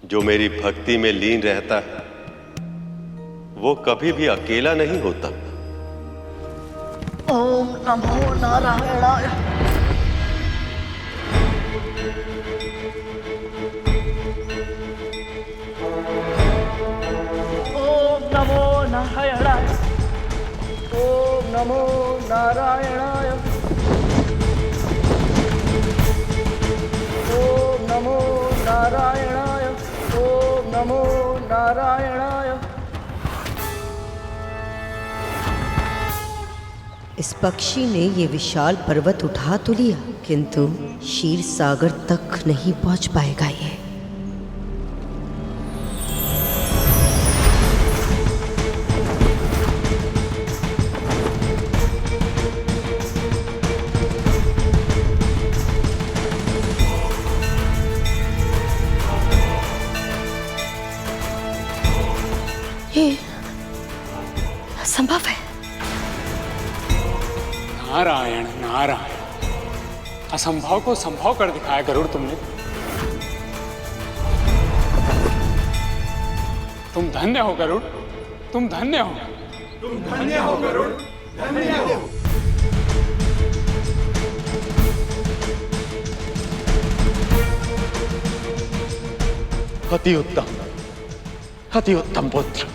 जो मेरी भक्ति में लीन रहता है वो कभी भी अकेला नहीं होता। ओम नमो नारायणाय। ओम नमो नारायणाय। ओम नमो नारायणाय। ओम नमो नारायणाय। ओम नमो नारायणाय। इस पक्षी ने ये विशाल पर्वत उठा तो लिया, किंतु क्षीर सागर तक नहीं पहुंच पाएगा ये। ये असंभव है। नारायण नारायण, असंभव को संभव कर दिखाया गरुड़ तुमने। तुम धन्य हो गरुड़, तुम धन्य हो। तुम धन्य हो गरुड़, धन्य हो। अति उत्तम, अति उत्तम पुत्र।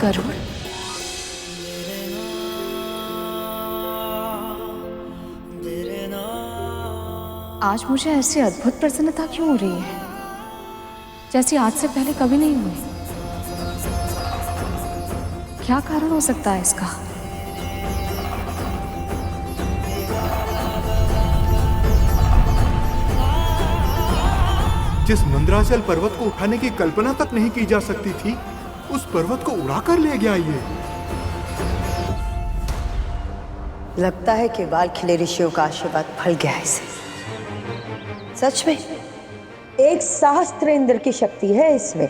गरुड़, आज मुझे ऐसी अद्भुत प्रसन्नता क्यों हो रही है, जैसी आज से पहले कभी नहीं हुई। क्या कारण हो सकता है इसका? जिस मंदराचल पर्वत को उठाने की कल्पना तक नहीं की जा सकती थी, उस पर्वत को उड़ाकर ले गया ये। लगता है कि बाल खिले ऋषियों का आशीर्वाद फल गया है इसे। सच में एक सहस्त्र इंद्र की शक्ति है इसमें।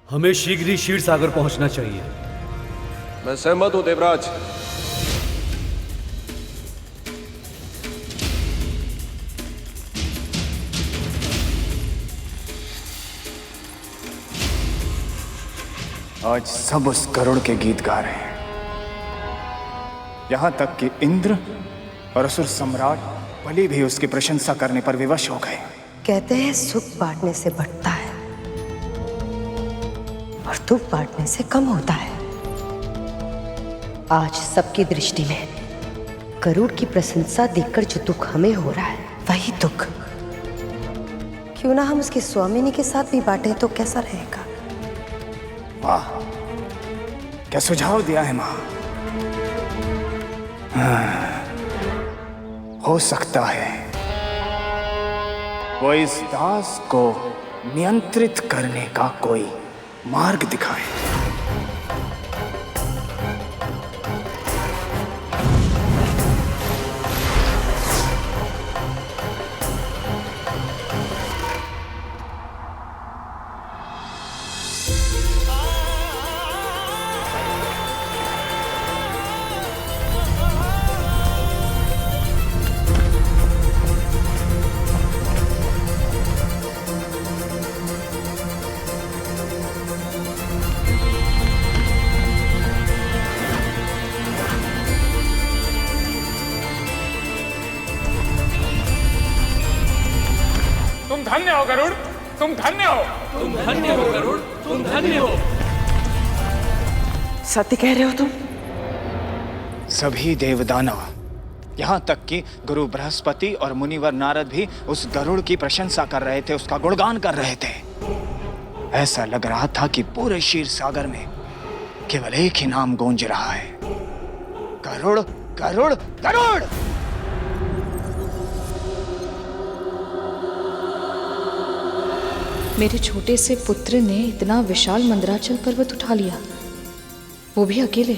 हमें शीघ्र ही क्षीर सागर पहुंचना चाहिए। मैं सहमत हूं देवराज। आज सब उस गरुड़ के गीत गा रहे हैं, यहां तक कि इंद्र और असुर सम्राट बलि भी उसकी प्रशंसा करने पर विवश हो गए। कहते हैं सुख बांटने से बढ़ता है और दुख बांटने से कम होता है। आज सबकी दृष्टि में गरुड़ की प्रशंसा देखकर जो दुख हमें हो रहा है वही दुख क्यों ना हम उसके स्वामिनी के साथ भी बांटे तो कैसा रहेगा? वाह, क्या सुझाव दिया है मां। हो सकता है वो इस दास को नियंत्रित करने का कोई मार्ग दिखाए। तुम धन्य हो गरुड़, तुम धन्य हो। तुम धन्य हो गरुड़, तुम धन्य हो। सत्य कह रहे हो तुम? सभी देवदानव, यहाँ तक कि गुरु बृहस्पति और मुनिवर नारद भी उस गरुड़ की प्रशंसा कर रहे थे, उसका गुणगान कर रहे थे। ऐसा लग रहा था कि पूरे क्षीर सागर में केवल एक ही नाम गूंज रहा है, गरुड़ गरुड़ गरुड़। मेरे छोटे से पुत्र ने इतना विशाल मंदराचल पर्वत उठा लिया, वो भी अकेले।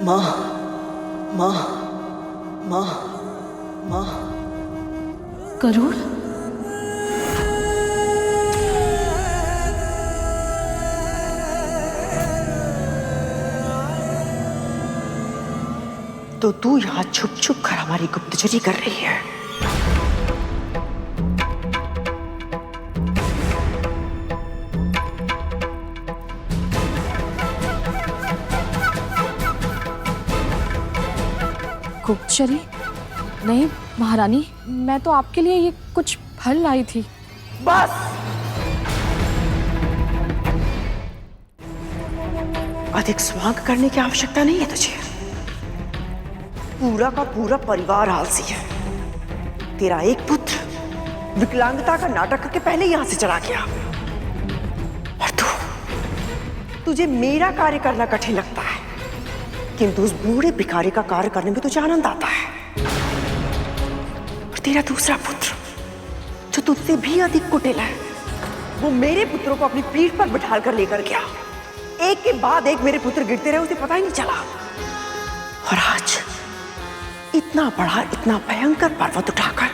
माँ माँ माँ माँ। गरुड़, तो तू यहाँ छुप छुप कर हमारी गुप्तचरी कर रही है। गुप्तचरी? नहीं महारानी, मैं तो आपके लिए ये कुछ फल लाई थी। बस, अधिक स्वांग करने की आवश्यकता नहीं है तुझे। पूरा का पूरा परिवार आलसी है। तेरा एक पुत्र विकलांगता का नाटक करके पहले यहां से चला गया, और तुझे मेरा कार्य करना कठिन लगता है, किंतु उस बूढ़े भिखारी का कार्य करने में तुझे आनंद आता है। और तेरा दूसरा पुत्र जो तुझसे भी अधिक कुटिल है, वो मेरे पुत्रों को अपनी पीठ पर बिठाल कर लेकर गया। एक के बाद एक मेरे पुत्र गिरते रहे, उसे पता ही नहीं चला। और आज इतना बड़ा, इतना भयंकर पर्वत उठाकर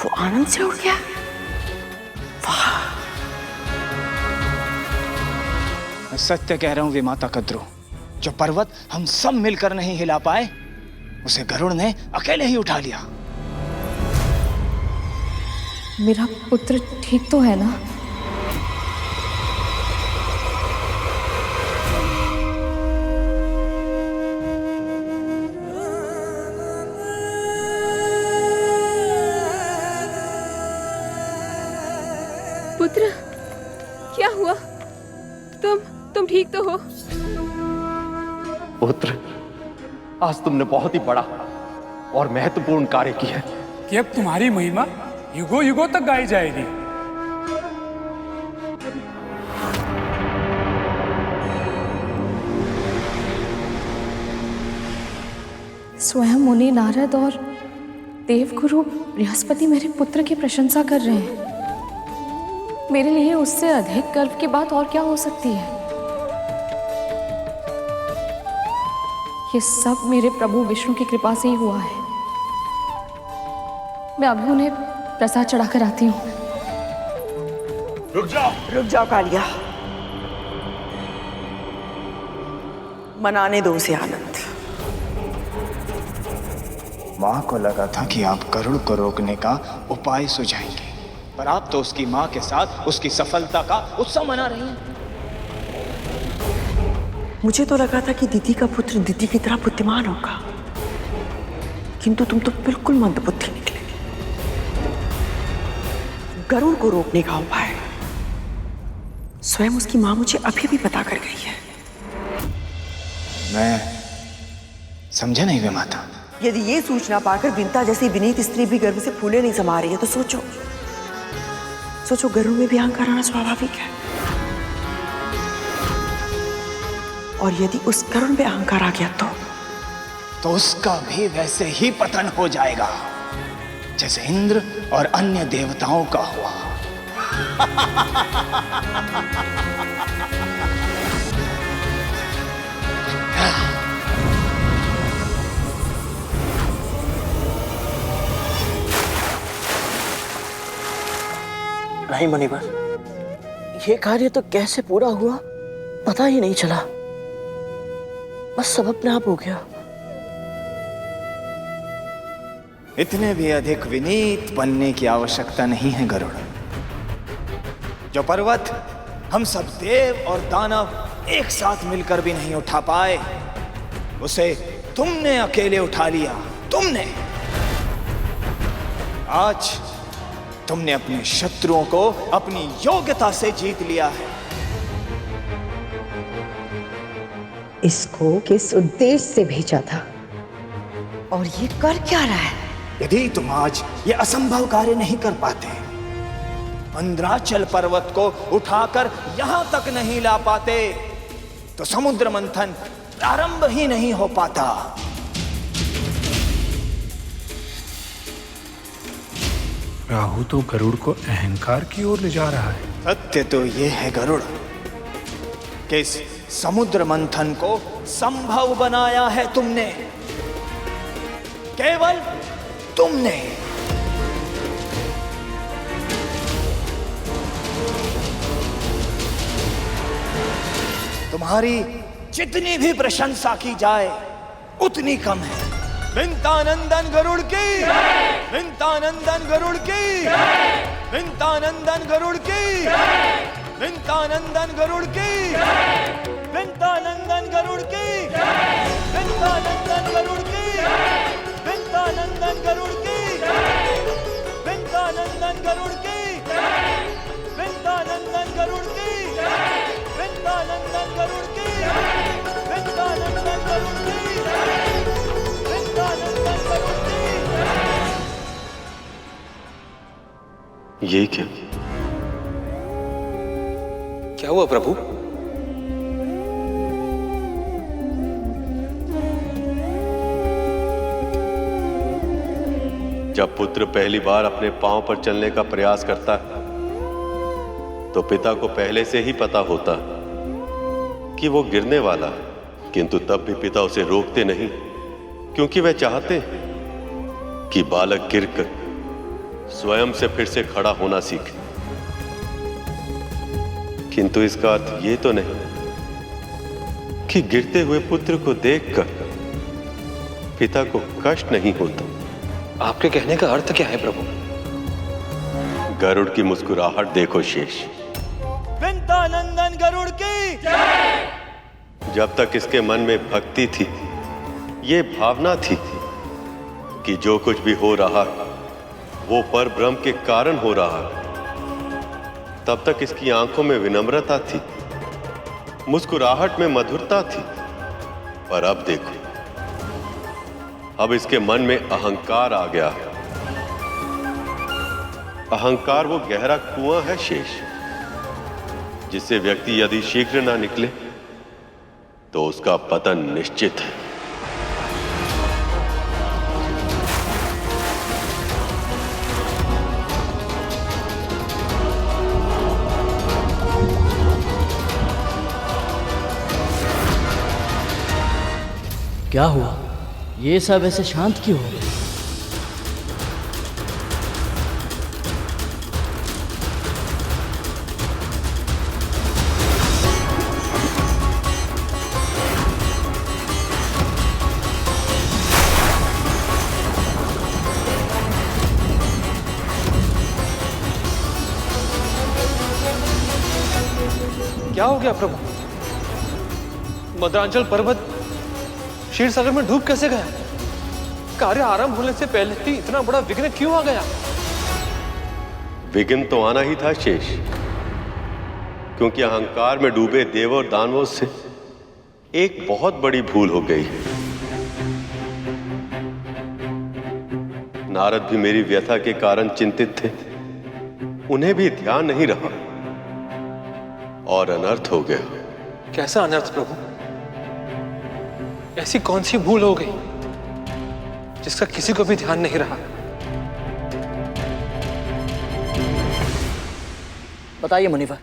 वो आनंद से उड़ गया। वाह! मैं सत्य कह रहा हूं विमाता कद्रू, जो पर्वत हम सब मिलकर नहीं हिला पाए, उसे गरुड़ ने अकेले ही उठा लिया। मेरा पुत्र ठीक तो है ना? पुत्र, क्या हुआ? तुम ठीक तो हो? पुत्र, आज तुमने बहुत ही बड़ा और महत्वपूर्ण कार्य किया है कि अब तुम्हारी महिमा युगों युगों तक गाई जाएगी। स्वयं मुनि नारद और देवगुरु बृहस्पति मेरे पुत्र की प्रशंसा कर रहे हैं। मेरे लिए उससे अधिक गर्व की बात और क्या हो सकती है? ये सब मेरे प्रभु विष्णु की कृपा से ही हुआ है। मैं अभी उन्हें प्रसाद चढ़ाकर आती हूँ। रुक जाओ कालिया, मनाने दो उसे आनंद। माँ को लगा था कि आप गरुड़ को रोकने का उपाय सुझाएंगे, पर आप तो उसकी माँ के साथ उसकी सफलता का उत्सव मना रही हैं। मुझे तो लगा था कि दीदी का पुत्र दीदी की तरह बुद्धिमान होगा, किंतु तुम तो बिल्कुल मंदबुद्धि निकले। गरुड़ को रोकने का उपाय स्वयं उसकी माँ मुझे अभी भी बता कर गई है। मैं समझा नहीं विमाता। यदि ये सूचना पाकर विंता जैसी विनीत स्त्री भी गर्व से फूले नहीं समा रही है, तो सोचो गरुड़ में भी अहंकार आना स्वाभाविक है। और यदि उस गरुड़ में अहंकार आ गया तो उसका भी वैसे ही पतन हो जाएगा जैसे इंद्र और अन्य देवताओं का हुआ। नहीं मुनिवर, ये कार्य तो कैसे पूरा हुआ पता ही नहीं चला, बस सब अपने आप हो गया। इतने भी अधिक विनीत बनने की आवश्यकता नहीं है गरुड़। जो पर्वत हम सब देव और दानव एक साथ मिलकर भी नहीं उठा पाए, उसे तुमने अकेले उठा लिया। तुमने आज तुमने अपने शत्रुओं को अपनी योग्यता से जीत लिया है। इसको किस उद्देश्य से भेजा था और ये कर क्या रहा है? यदि तुम आज ये असंभव कार्य नहीं कर पाते, मंद्राचल पर्वत को उठाकर यहां तक नहीं ला पाते, तो समुद्र मंथन प्रारंभ ही नहीं हो पाता। राहु तो गरुड़ को अहंकार की ओर ले जा रहा है। सत्य तो यह है गरुड़ कि इस समुद्र मंथन को संभव बनाया है तुमने, केवल तुमने। तुम्हारी जितनी भी प्रशंसा की जाए उतनी कम है। विंतानंदन गरुड़ की, विंतानंदन गरुड़ की, विंतानंदन गरुड़ की, विंतानंदन गरुड़ की, विंतानंदन गरुड़ की, विंतानंदन गरुड़ की, विंतानंदन गरुड़ की, विंतानंदन गरुड़ की, विंतानंदन गरुड़ की, विंतानंदन गरुड़ की, विंतानंदन गरुड़ की, विंतानंदन गरुड़ की। ये क्या? क्या हुआ प्रभु? जब पुत्र पहली बार अपने पांव पर चलने का प्रयास करता है तो पिता को पहले से ही पता होता कि वो गिरने वाला है, किंतु तब भी पिता उसे रोकते नहीं, क्योंकि वह चाहते हैं कि बालक गिरकर स्वयं से फिर से खड़ा होना सीखे। किंतु इसका अर्थ ये तो नहीं कि गिरते हुए पुत्र को देखकर पिता को कष्ट नहीं होता। आपके कहने का अर्थ क्या है प्रभु? गरुड़ की मुस्कुराहट देखो शेष। विंतानंदन गरुड़ की जय। जब तक इसके मन में भक्ति थी, ये भावना थी कि जो कुछ भी हो रहा वो पर ब्रह्म के कारण हो रहा, तब तक इसकी आंखों में विनम्रता थी, मुस्कुराहट में मधुरता थी। पर अब देखो, अब इसके मन में अहंकार आ गया। अहंकार वो गहरा कुआं है शेष, जिससे व्यक्ति यदि शीघ्र ना निकले तो उसका पतन निश्चित है। क्या हुआ? ये सब ऐसे शांत क्यों हो गए? क्या हो गया प्रभु? मद्रांचल पर्वत क्षीर सागर में डूब कैसे गया? कार्य आरंभ होने से पहले ही इतना बड़ा विघ्न क्यों आ गया? विघ्न तो आना ही था शेष, क्योंकि अहंकार में डूबे देव और दानवों से एक बहुत बड़ी भूल हो गई। नारद भी मेरी व्यथा के कारण चिंतित थे, उन्हें भी ध्यान नहीं रहा और अनर्थ हो गया। कैसा अनर्थ प्रभु? ऐसी कौन सी भूल हो गई जिसका किसी को भी ध्यान नहीं रहा? बताइए मुनिवर,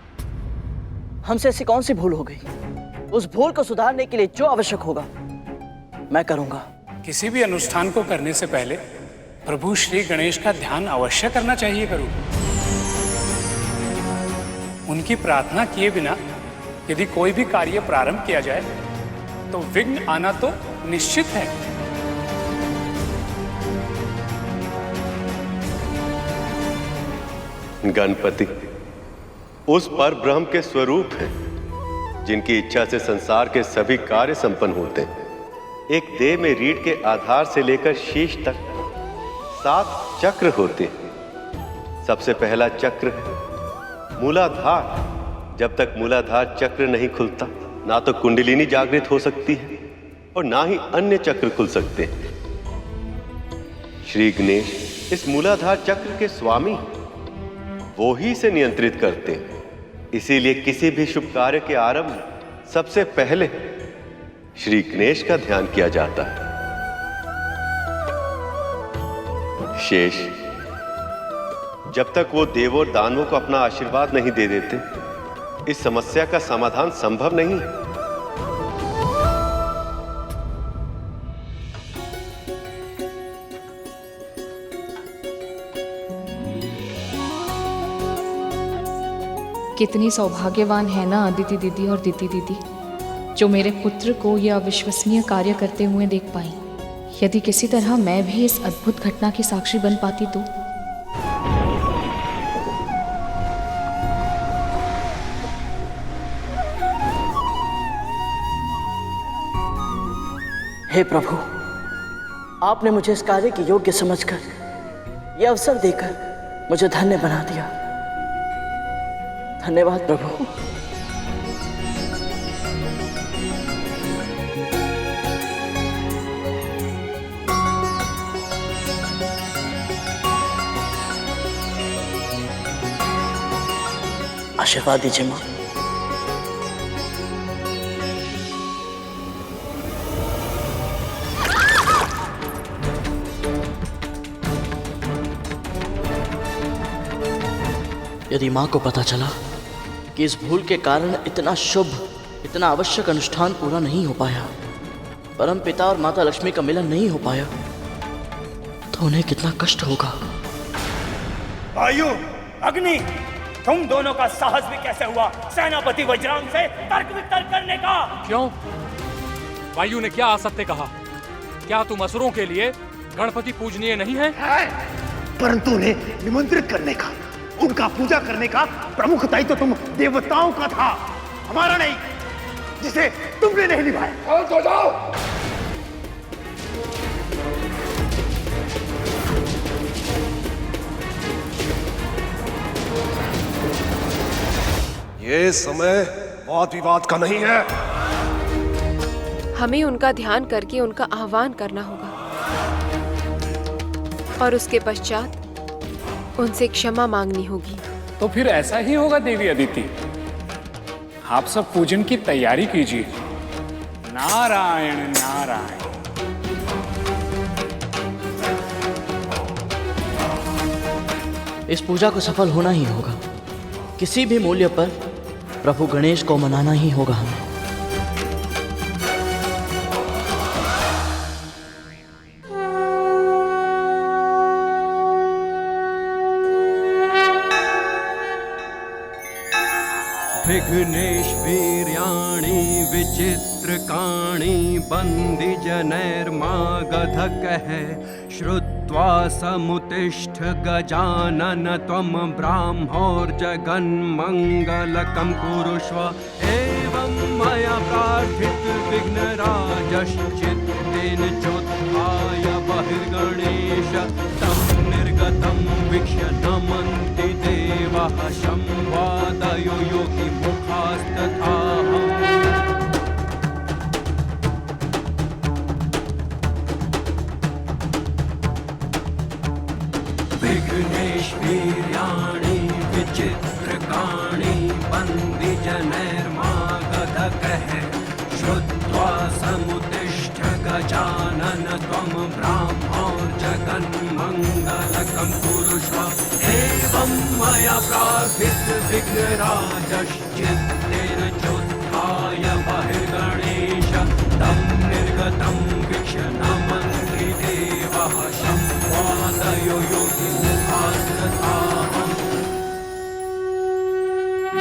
हमसे ऐसी कौन सी भूल हो गई? उस भूल को सुधारने के लिए जो आवश्यक होगा मैं करूंगा। किसी भी अनुष्ठान को करने से पहले प्रभु श्री गणेश का ध्यान अवश्य करना चाहिए करूं। उनकी प्रार्थना किए बिना यदि कोई भी कार्य प्रारंभ किया जाए तो विघ्न आना तो निश्चित है। गणपति उस पर ब्रह्म के स्वरूप हैं, जिनकी इच्छा से संसार के सभी कार्य संपन्न होते हैं। एक देह में रीढ़ के आधार से लेकर शीश तक 7 चक्र होते हैं। सबसे पहला चक्र है मूलाधार। जब तक मूलाधार चक्र नहीं खुलता, ना तो कुंडलिनी जागृत हो सकती है और ना ही अन्य चक्र खुल सकते हैं। श्री गणेश इस मूलाधार चक्र के स्वामी, वो ही इसे नियंत्रित करते हैं। इसीलिए किसी भी शुभ कार्य के आरंभ में सबसे पहले श्री गणेश का ध्यान किया जाता है। शेष जब तक वो देवों और दानवों को अपना आशीर्वाद नहीं दे देते, इस समस्या का समाधान संभव नहीं है। कितनी सौभाग्यवान है ना अदिति दीदी और दीदी दीदी, जो मेरे पुत्र को यह अविश्वसनीय कार्य करते हुए देख पाई। यदि किसी तरह मैं भी इस अद्भुत घटना की साक्षी बन पाती तो। हे प्रभु, आपने मुझे इस कार्य के योग्य समझकर यह अवसर देकर मुझे धन्य बना दिया। धन्यवाद प्रभु। आशीर्वाद दीजिए मां। यदि मां को पता चला कि इस भूल के कारण इतना शुभ, इतना आवश्यक अनुष्ठान पूरा नहीं हो पाया, परम पिता और माता लक्ष्मी का मिलन नहीं हो पाया, तो उन्हें कितना कष्ट होगा। वायु, अग्नि, तुम दोनों का साहस भी कैसे हुआ सेनापति वज्रांग से तर्क वितर्क करने का? क्यों? वायु ने क्या असत्य कहा? क्या तुम असुरों के लिए गणपति पूजनीय नहीं है? परंतु उन्हें निमंत्रित करने का, उनका पूजा करने का प्रमुख दायित्व तुम देवताओं का था, हमारा नहीं, जिसे तुमने नहीं निभाया। तो जाओ। ये समय वाद विवाद का नहीं है। हमें उनका ध्यान करके उनका आह्वान करना होगा और उसके पश्चात उनसे क्षमा मांगनी होगी। तो फिर ऐसा ही होगा देवी अदिति। आप सब पूजन की तैयारी कीजिए। नारायण नारायण। इस पूजा को सफल होना ही होगा। किसी भी मूल्य पर प्रभु गणेश को मनाना ही होगा हमें। विघ्नेश वीर्याणि विचित्रकाणि बन्दिजनैर्मागधकः श्रुत्वा समुत्तिष्ठ गजानन त्वं ब्राह्मोर्जगन्मङ्गलकं कुरुष्व। एवं मया प्रार्थित विघ्नराजश्चित्तेन चोत्थाय बहिर्गणेश तं निर्गतं वीक्ष्य नमन्ति देवाः संवादयो योगी मुखास्तथाहम्। विघ्नेश वीर्याणि विचित्रकाणि बन्दिजनैर्मागधकः श्रुत्वा समुत्तिष्ठ गजानन त्वं ब्राह्मोर्जगन्मङ्गलकं कुरुष्व। एवं मया प्रार्थित विघ्नराजश्चित्तेन चोत्थाय बहिर्गणेश तं निर्गतं वीक्ष्य नमन्ति देवाः संवादयो योगी मुखास्तथाहम्।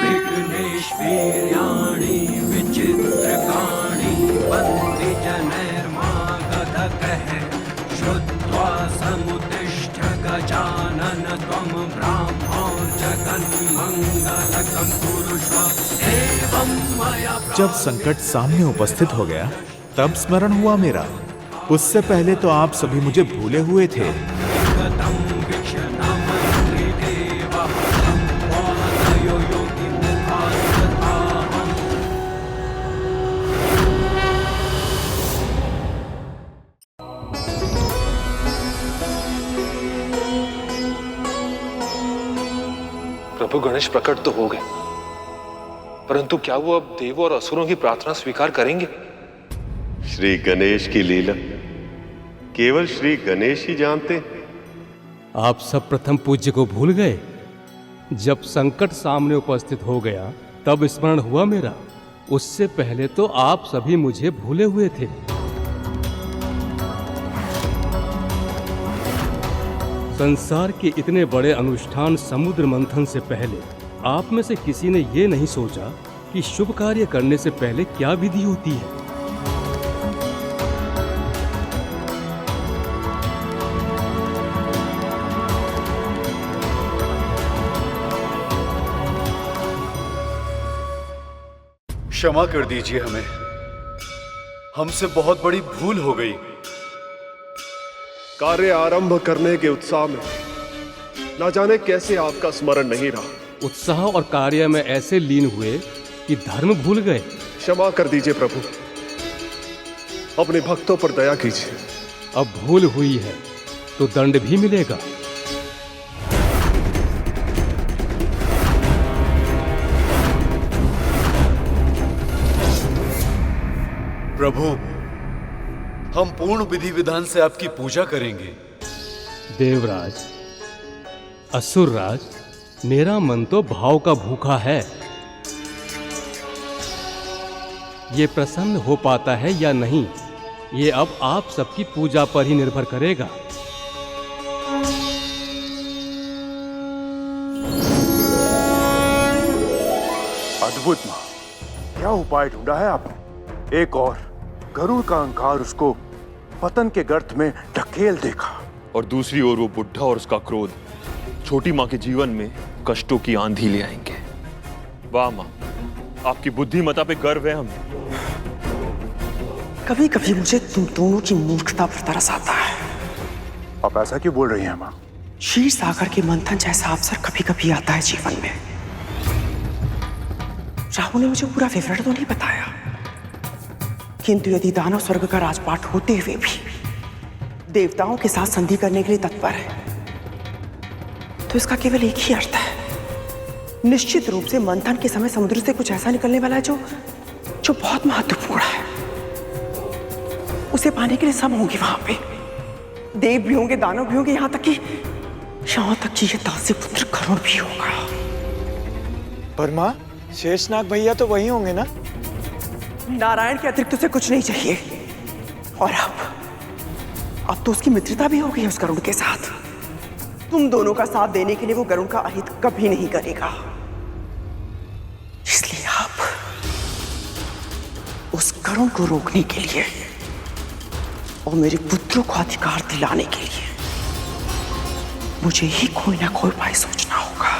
विघ्नेश वीर्याणि विचित्रकाणि बन्दिजनैर्मागधकः श्रुत्वा समुत्तिष्ठ गजानन त्वं ब्राह्मोर्जगन्मङ्गलकं तन्मङ्गलकं कुरुष्व एवं मया जब संकट सामने उपस्थित हो गया तब स्मरण हुआ मेरा। उससे पहले तो आप सभी मुझे भूले हुए थे। प्रभु गणेश प्रकट तो हो गए, परंतु क्या वो अब देवों और असुरों की प्रार्थना स्वीकार करेंगे? श्री गणेश की लीला केवल श्री गणेश ही जानते हैं। आप सब प्रथम पूज्य को भूल गए। जब संकट सामने उपस्थित हो गया तब स्मरण हुआ मेरा। उससे पहले तो आप सभी मुझे भूले हुए थे। संसार के इतने बड़े अनुष्ठान समुद्र मंथन से पहले आप में से किसी ने ये नहीं सोचा कि शुभ कार्य करने से पहले क्या विधि होती है। क्षमा कर दीजिए हमें, हमसे बहुत बड़ी भूल हो गई। कार्य आरंभ करने के उत्साह में न जाने कैसे आपका स्मरण नहीं रहा। उत्साह और कार्य में ऐसे लीन हुए कि धर्म भूल गए। क्षमा कर दीजिए प्रभु, अपने भक्तों पर दया कीजिए। अब भूल हुई है तो दंड भी मिलेगा। प्रभु, हम पूर्ण विधि विधान से आपकी पूजा करेंगे। देवराज, असुरराज, मेरा मन तो भाव का भूखा है। ये प्रसन्न हो पाता है या नहीं, ये अब आप सबकी पूजा पर ही निर्भर करेगा। अद्भुत मां, क्या उपाय ढूंढा है आपने? एक और गरुड़ का अहंकार उसको पतन के गर्त में ढकेल देगा, और दूसरी ओर वो बुढ़ा और उसका क्रोध छोटी माँ के जीवन में कष्टों की आंधी ले आएंगे। वाह माँ, आपकी बुद्धिमता पे गर्व है हमें। कभी कभी मुझे तुम दोनों की मूर्खता पर तरस आता है। आप ऐसा क्यों बोल रही हैं माँ? क्षीर सागर के मंथन जैसा अवसर कभी कभी आता है जीवन में। राहु ने मुझे पूरा विवरण तो नहीं बताया, किंतु यदि दानव स्वर्ग का राजपाट होते हुए भी देवताओं के साथ संधि करने के लिए तत्पर है तो इसका केवल एक ही अर्थ है। निश्चित रूप से मंथन के समय समुद्र से कुछ ऐसा निकलने वाला है जो बहुत महत्वपूर्ण है। उसे पाने के लिए सब होंगे वहां पे, देव भी होंगे, दानव भी होंगे, यहां तक कि ये दासी पुत्र करुण भी होगा। पर मां, शेषनाग भैया तो वही होंगे ना? नारायण के अतिरिक्त उसे कुछ नहीं चाहिए। और अब तो उसकी मित्रता भी हो गई है उस गरुड़ के साथ। तुम दोनों का साथ देने के लिए वो गरुड़ का अहित कभी नहीं करेगा। इसलिए आप उस गरुड़ को रोकने के लिए और मेरे पुत्रों को अधिकार दिलाने के लिए मुझे ही कोई ना कोई उपाय सोचना होगा।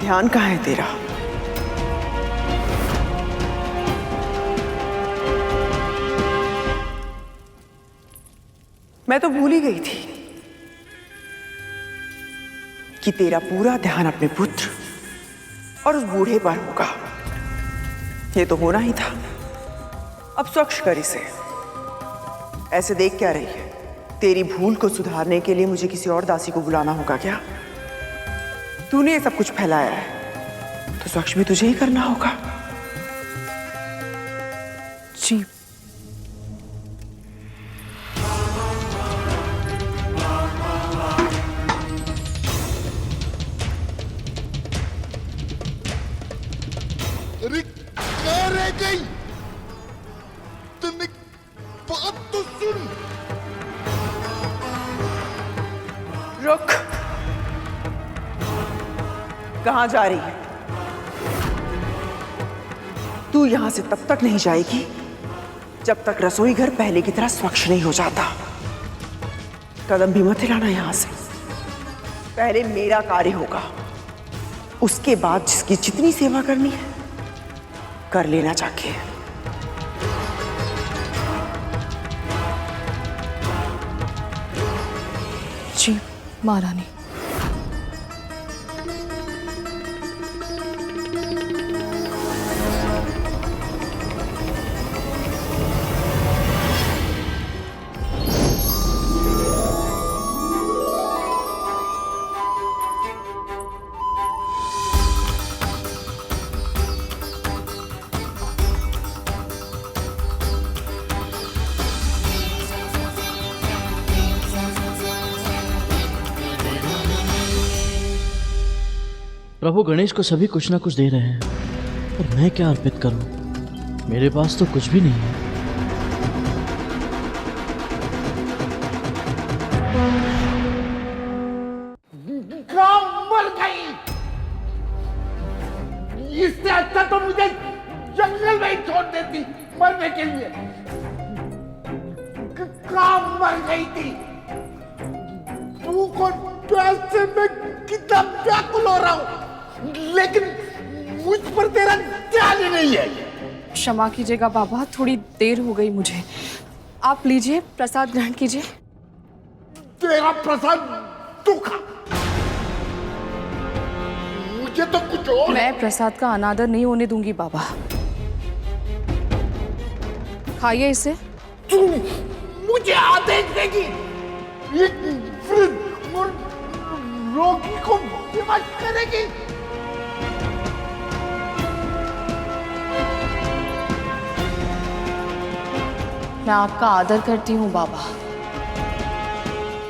ध्यान कहाँ है तेरा? मैं तो भूल ही गई थी कि तेरा पूरा ध्यान अपने पुत्र और उस बूढ़े पर होगा। ये तो होना ही था। अब स्वच्छ कर इसे। ऐसे देख क्या रही है? तेरी भूल को सुधारने के लिए मुझे किसी और दासी को बुलाना होगा क्या? तूने ये सब कुछ फैलाया है तो स्वच्छ भी तुझे ही करना होगा। जी। अरे कहाँ रह गई? तुमने बात तो सुन। रुक। कहाँ जा रही है? तू यहां से तब तक नहीं जाएगी जब तक रसोई घर पहले की तरह स्वच्छ नहीं हो जाता। कदम भी मत हिलाना यहां से। पहले मेरा कार्य होगा, उसके बाद जिसकी जितनी सेवा करनी है कर लेना जाके। जी महारानी। प्रभु गणेश को सभी कुछ ना कुछ दे रहे हैं, पर मैं क्या अर्पित करूं? मेरे पास तो कुछ भी नहीं है। गांव मर गई। इससे अच्छा तो मुझे जंगल में ही छोड़ देती मरने के लिए। गांव मर गई थी। भूख और प्यास से मैं कितना व्याकुल हो रहा हूं, लेकिन मुझ पर तेरा ध्यान ही नहीं है। क्षमा कीजिएगा बाबा, थोड़ी देर हो गई मुझे। आप लीजिए, प्रसाद ग्रहण कीजिए। तेरा प्रसाद तू खा, मुझे तो कुछ और। मैं प्रसाद का अनादर नहीं होने दूंगी बाबा। खाइए इसे। तू मुझे आदेश देगी एक वृद्ध और रोगी को विवश करेगी? मैं आपका आदर करती हूँ बाबा,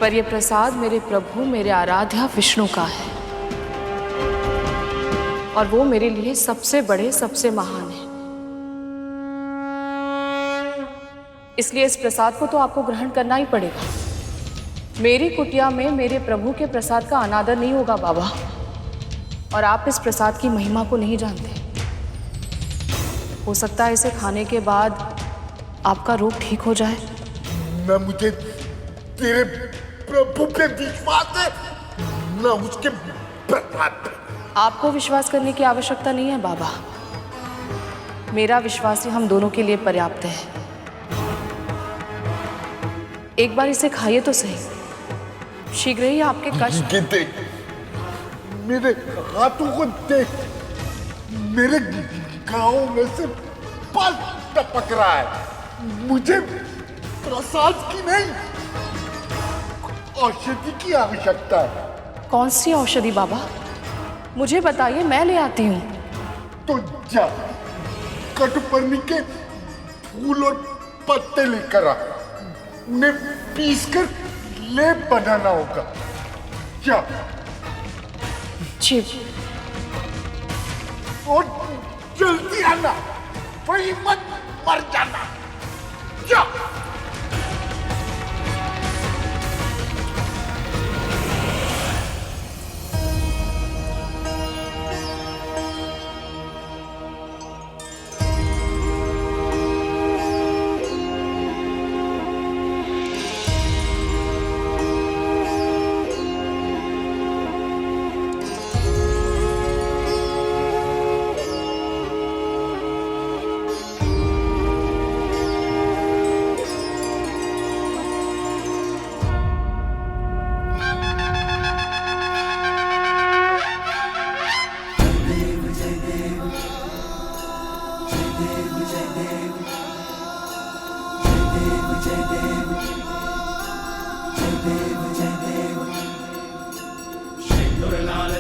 पर यह प्रसाद मेरे प्रभु, मेरे आराध्य विष्णु का है, और वो मेरे लिए सबसे बड़े, सबसे महान है। इसलिए इस प्रसाद को तो आपको ग्रहण करना ही पड़ेगा। मेरी कुटिया में मेरे प्रभु के प्रसाद का अनादर नहीं होगा बाबा, और आप इस प्रसाद की महिमा को नहीं जानते। हो सकता है इसे खाने के बाद आपका रोग ठीक हो जाए। न मुझे तेरे प्रभु पे विश्वास है, न उसके प्रसाद पे। आपको विश्वास करने की आवश्यकता नहीं है बाबा, मेरा विश्वास ही हम दोनों के लिए पर्याप्त है। एक बार इसे खाइए तो सही, शीघ्र ही आपके कष्ट। देख, मेरे हाथों को देख, मेरे गांव में से पाल टपक रहा है। मुझे प्रसाद की नहीं, औषधि की आवश्यकता है। कौन सी औषधि बाबा? मुझे बताइए, मैं ले आती हूँ। तो जा, कटुपर्णी के फूल और पत्ते लेकर आ, उन्हें पीसकर लेप बनाना होगा। जा। जी। और जल्दी आना, वही मत मर जाना। जा।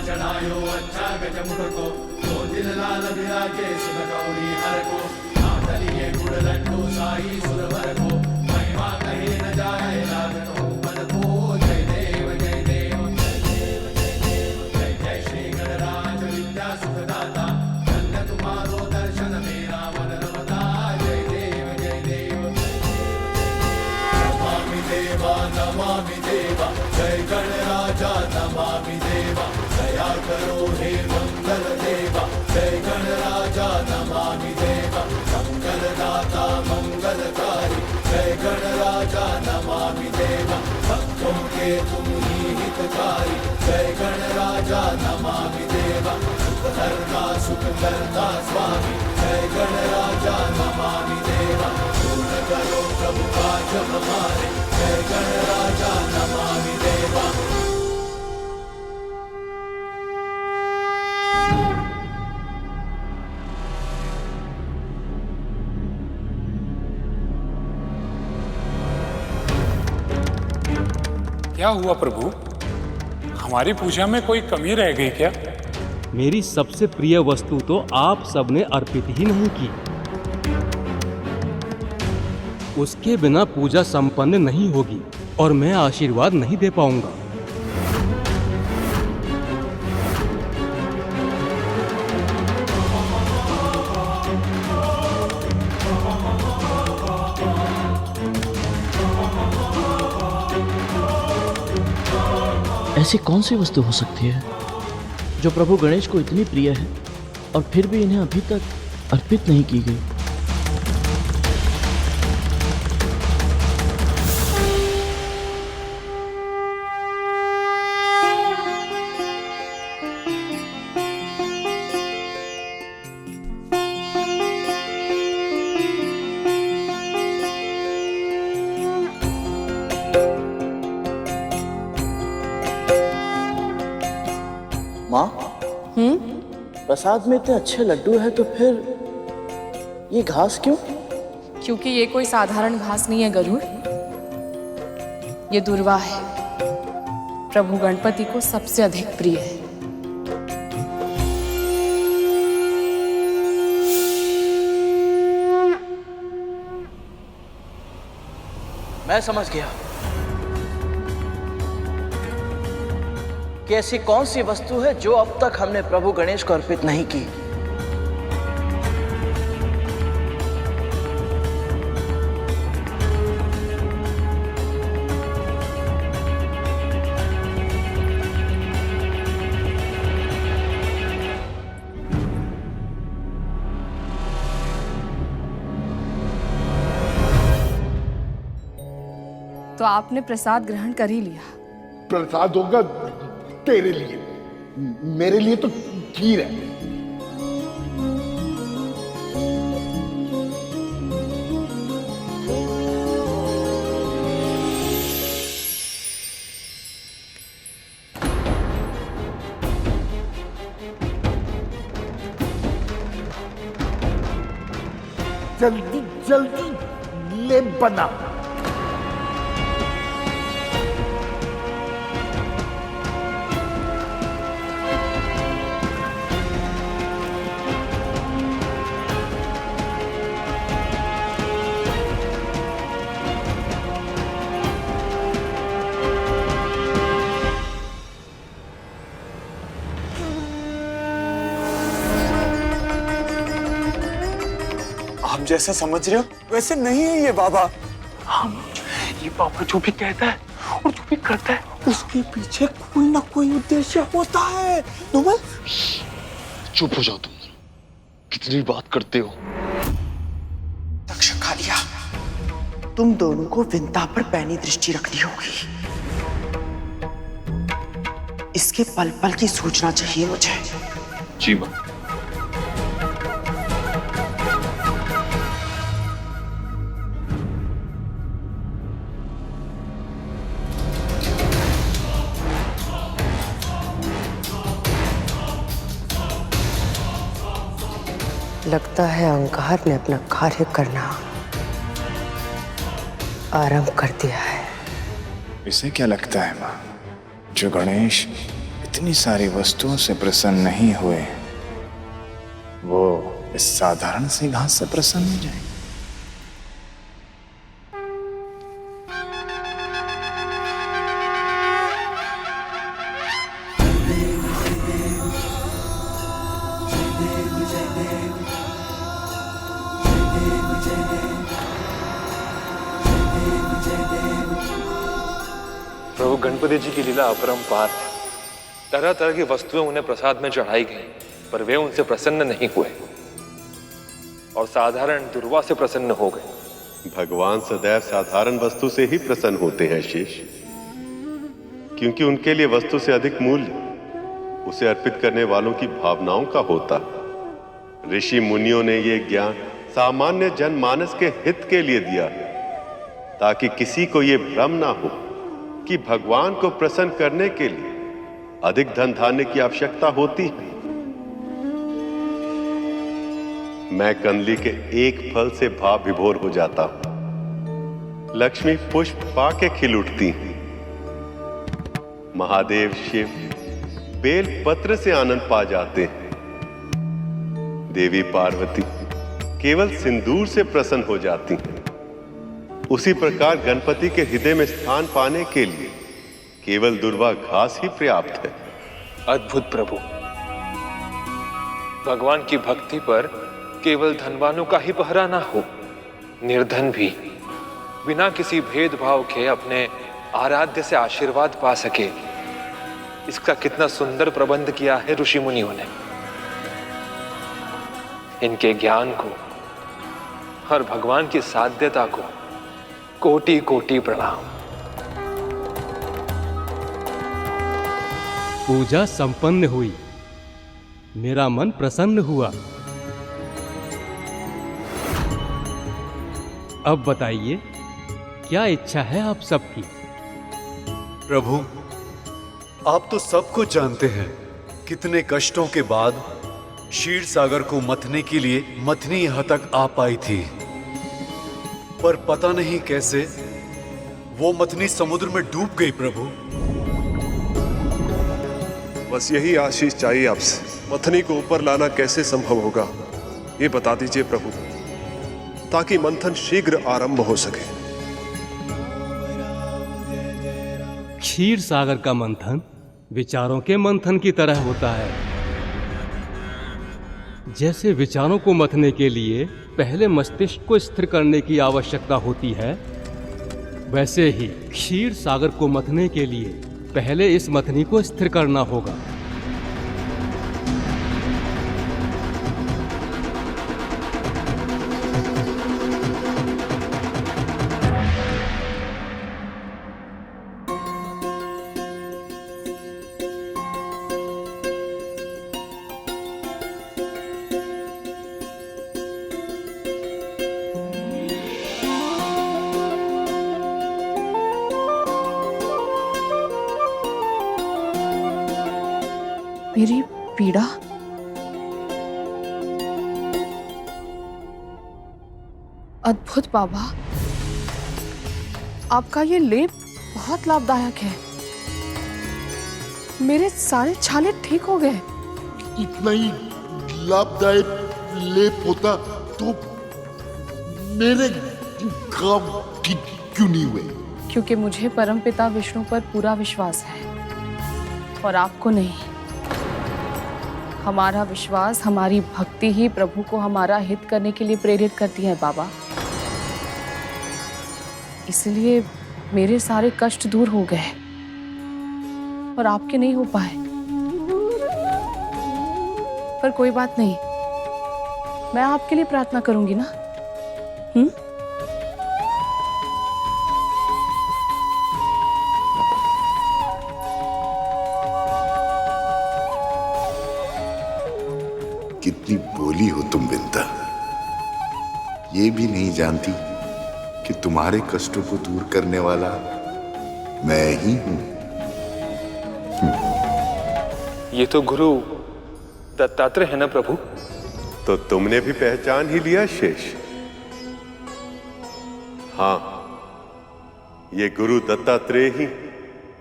चढ़ायो अच्छा गजमुख को, दो दिन लाल विराजे सुध गौरी हर को, नाथलिए गुड़ लड्डू साई सुरवर को, महिमा कहे न जाए लागतो पद को। जय देव जय देव जय देव जय देव, जय जय श्री गणराज विद्या सुखदाता, धन्य तुम्हारो दर्शन मेरा मन रमता। जय देव जय देव नमामि देवा नमामि देवा, जय गणराजा नमामि देवा, दया करो हे मंगल देवा, जय गणराजा नमामि देवा, नमामि देवा सुखहर्ता सुखकर्ता स्वामी जय गणराजा नमामि देवा पूर्ण करो प्रभु काज हमारे जय गणराजा नमामि देवा। क्या हुआ प्रभु? हमारी पूजा में कोई कमी रह गई क्या? मेरी सबसे प्रिय वस्तु तो आप सबने अर्पित ही नहीं की। उसके बिना पूजा संपन्न नहीं होगी और मैं आशीर्वाद नहीं दे पाऊंगा। ऐसी कौन सी वस्तु हो सकती है जो प्रभु गणेश को इतनी प्रिय है और फिर भी इन्हें अभी तक अर्पित नहीं की गई? माँ, प्रसाद में इतने अच्छे लड्डू है तो फिर ये घास क्यों? क्योंकि ये कोई साधारण घास नहीं है गरुड़, ये दुर्वा है, प्रभु गणपति को सबसे अधिक प्रिय है। मैं समझ गया कि ऐसी कौन सी वस्तु है जो अब तक हमने प्रभु गणेश को अर्पित नहीं की। तो आपने प्रसाद ग्रहण कर ही लिया। प्रसाद होगा तेरे लिए, मेरे लिए तो खीर है। जल्दी जल्दी ले बना। जैसा समझ रहे हो वैसे नहीं है ये बाबा। हम ये बाबा जो भी कहता है और जो भी करता है उसके पीछे कोई ना कोई उद्देश्य होता है। नुमल चुप हो जाओ, तुम कितनी बात करते हो। तक्षकालिया, तुम दोनों को विंता पर पैनी दृष्टि रखनी होगी। इसके पल पल की सूचना चाहिए मुझे। जी मां। लगता है अहंकार ने अपना कार्य करना आरंभ कर दिया है। इसे क्या लगता है माँ, जो गणेश इतनी सारी वस्तुओं से प्रसन्न नहीं हुए वो इस साधारण सी घास से प्रसन्न हो जाए? प्रभु गणपति जी की लीला अपरंपार है। तरह तरह की वस्तुएं उन्हें प्रसाद में चढ़ाई गई, पर वे उनसे प्रसन्न नहीं हुए और साधारण दुर्वा से प्रसन्न हो गए। भगवान सदैव साधारण वस्तु से ही प्रसन्न होते हैं शेष, क्योंकि उनके लिए वस्तु से अधिक मूल्य उसे अर्पित करने वालों की भावनाओं का होता। ऋषि मुनियों ने यह ज्ञान सामान्य जनमानस के हित के लिए दिया, ताकि किसी को यह भ्रम ना हो कि भगवान को प्रसन्न करने के लिए अधिक धन धान्य की आवश्यकता होती है। मैं कंदली के एक फल से भाव विभोर हो जाता हूं। लक्ष्मी पुष्प पाके खिल उठती हैं। महादेव शिव बेल पत्र से आनंद पा जाते हैं। देवी पार्वती केवल सिंदूर से प्रसन्न हो जाती हैं। उसी प्रकार गणपति के हृदय में स्थान पाने के लिए केवल दुर्वा घास ही पर्याप्त है। अद्भुत प्रभु, भगवान की भक्ति पर केवल धनवानों का ही पहरा ना हो, निर्धन भी बिना किसी भेदभाव के अपने आराध्य से आशीर्वाद पा सके। इसका कितना सुंदर प्रबंध किया है ऋषि मुनियों ने। इनके ज्ञान को और भगवान की साध्यता को कोटि कोटि प्रणाम। पूजा संपन्न हुई, मेरा मन प्रसन्न हुआ। अब बताइए, क्या इच्छा है आप सबकी? प्रभु, आप तो सब कुछ जानते हैं। कितने कष्टों के बाद क्षीर सागर को मथने के लिए मथनी यहां तक आ पाई थी, पर पता नहीं कैसे वो मथनी समुद्र में डूब गई। प्रभु, बस यही आशीष चाहिए आपसे। मथनी को ऊपर लाना कैसे संभव होगा, ये बता दीजिए प्रभु, ताकि मंथन शीघ्र आरंभ हो सके। क्षीर सागर का मंथन विचारों के मंथन की तरह होता है। जैसे विचारों को मथने के लिए पहले मस्तिष्क को स्थिर करने की आवश्यकता होती है, वैसे ही क्षीर सागर को मथने के लिए पहले इस मथनी को स्थिर करना होगा। मेरी पीड़ा? अद्भुत बाबा, आपका ये लेप बहुत लाभदायक है। मेरे सारे छाले ठीक हो गए। इतना ही लाभदायक लेप होता तो मेरे काम क्यों नहीं हुए? क्योंकि मुझे परमपिता विष्णु पर पूरा विश्वास है और आपको नहीं। हमारा विश्वास, हमारी भक्ति ही प्रभु को हमारा हित करने के लिए प्रेरित करती है बाबा। इसलिए मेरे सारे कष्ट दूर हो गए और आपके नहीं हो पाए। पर कोई बात नहीं, मैं आपके लिए प्रार्थना करूंगी ना। कितनी भोली हो तुम विंता। ये भी नहीं जानती कि तुम्हारे कष्टों को दूर करने वाला मैं ही हूं। ये तो गुरु दत्तात्रेय है ना प्रभु? तो तुमने भी पहचान ही लिया शेष। हाँ, ये गुरु दत्तात्रेय ही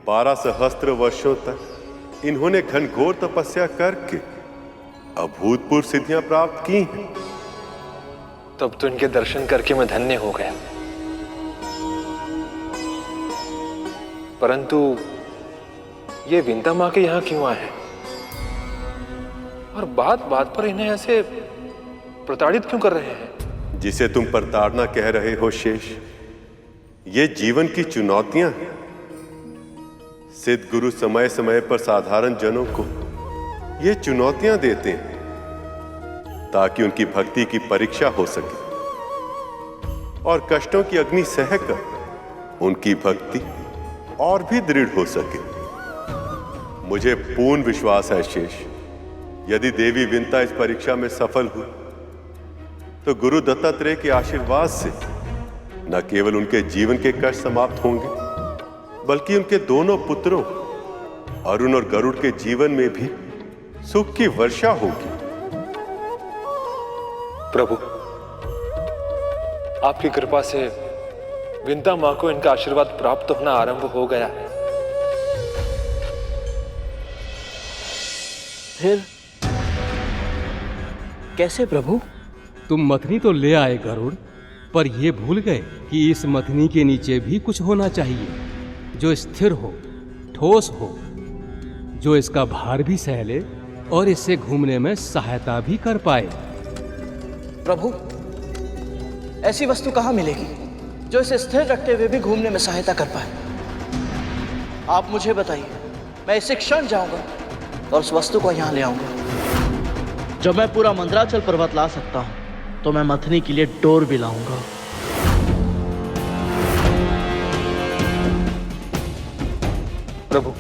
12 सहस्त्र वर्षों तक इन्होंने घनघोर तपस्या करके अभूतपूर्व सिद्धियां प्राप्त की हैं। तब तो इनके दर्शन करके मैं धन्य हो गया। परंतु ये विंता माँ के यहां क्यों आए हैं? और बात बात पर इन्हें ऐसे प्रताड़ित क्यों कर रहे हैं? जिसे तुम प्रताड़ना कह रहे हो शेष, ये जीवन की चुनौतियां हैं। सिद्ध गुरु समय समय पर साधारण जनों को ये चुनौतियां देते हैं ताकि उनकी भक्ति की परीक्षा हो सके और कष्टों की अग्नि सहकर उनकी भक्ति और भी दृढ़ हो सके। मुझे पूर्ण विश्वास है शेष, यदि देवी विंता इस परीक्षा में सफल हुई तो गुरु दत्तात्रेय के आशीर्वाद से न केवल उनके जीवन के कष्ट समाप्त होंगे, बल्कि उनके दोनों पुत्रों अरुण और गरुड़ के जीवन में भी सुख की वर्षा होगी। प्रभु, आपकी कृपा से विंता मां को इनका आशीर्वाद प्राप्त होना आरंभ हो गया है। फिर कैसे प्रभु? तुम मथनी तो ले आए गरुड़, पर यह भूल गए कि इस मथनी के नीचे भी कुछ होना चाहिए जो स्थिर हो, ठोस हो, जो इसका भार भी सह ले और इससे घूमने में सहायता भी कर पाए। प्रभु, ऐसी वस्तु कहाँ मिलेगी जो इसे स्थिर रखते हुए भी घूमने में सहायता कर पाए? आप मुझे बताइए, मैं इसी क्षण जाऊंगा और उस वस्तु को यहाँ ले आऊंगा। जब मैं पूरा मंदराचल पर्वत ला सकता हूँ तो मैं मथनी के लिए डोर भी लाऊंगा। प्रभु,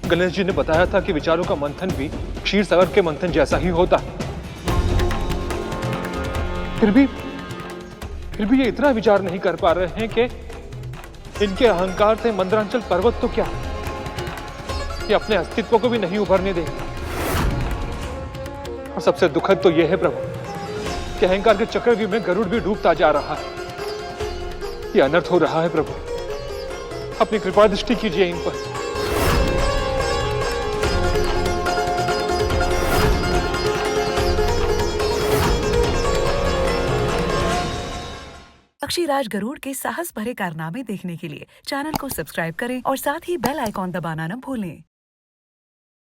गणेश जी ने बताया था कि विचारों का मंथन भी क्षीर सागर के मंथन जैसा ही होता है। फिर भी ये इतना विचार नहीं कर पा रहे हैं कि इनके अहंकार से मंदरांचल पर्वत तो क्या, ये अपने अस्तित्व को भी नहीं उभरने देंगे। और सबसे दुखद तो यह है प्रभु कि अहंकार के चक्रव्यूह में गरुड़ भी डूबता जा रहा है। ये अनर्थ हो रहा है प्रभु, अपनी कृपा दृष्टि कीजिए इन पर। पक्षीराज गरुड़ के साहस भरे कारनामे देखने के लिए चैनल को सब्सक्राइब करें और साथ ही बेल आइकॉन दबाना न भूलें।